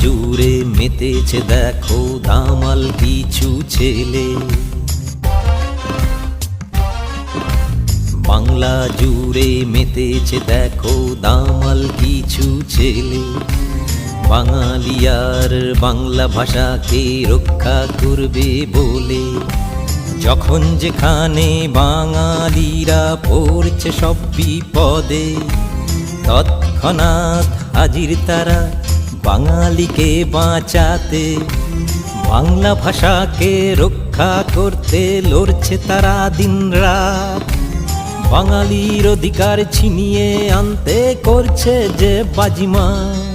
জুড়ে মেতেছে দেখো দামাল কিছু ছেলে, বাংলা জুড়ে মেতেছে দেখো দামাল কিছু ছেলে। বাঙালি আর বাংলা ভাষাকে রক্ষা করবে বলে, যখন যেখানে বাঙালিরা পড়ছে সব বিপদে, তৎক্ষণাৎ হাজির তারা বাঙালিকে বাঁচাতে। বাংলা ভাষাকে রক্ষা করতে লড়ছে তারা দিন রাত, বাঙালির অধিকার ছিনিয়ে আনতে করছে যে বাজিমাত।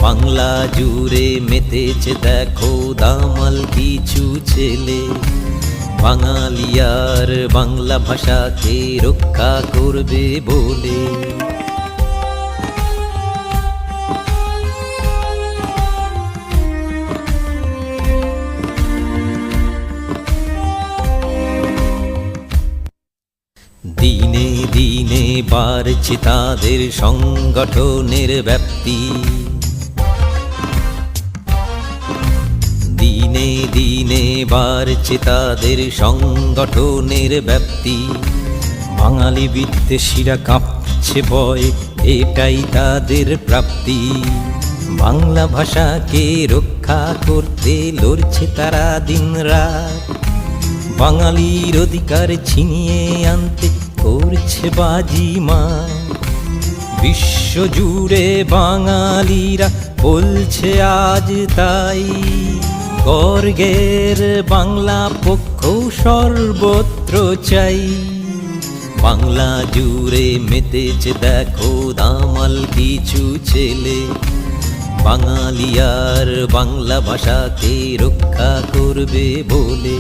বাংলা জুড়ে মেতেছে দেখো দামাল কিছু ছেলে, বাঙালি আর বাংলা ভাষাকে রক্ষা করবে বলে। দিনে দিনে বাড়ছে তাদের সংগঠনের ব্যাপ্তি, দিনে দিনে বাড়ছে তাদের সংগঠনের ব্যাপ্তি। বাঙালি বিদ্বেষীরা কাঁপছে ভয়, এটাই তাদের প্রাপ্তি। বাংলা ভাষাকে রক্ষা করতে লড়ছে তারা দিন রাত, বাঙালির অধিকার ছিনিয়ে আনতে করছে বাজিমাত। বিশ্ব জুড়ে বাঙালিরা বলছে আজ তাই, গর্গের বাংলা পক্ষ সর্বত্র চাই। বাংলা জুড়ে মেতেছে দেখো দামাল কিছু ছেলে, বাঙালি আর বাংলা ভাষাকে রক্ষা করবে বলে।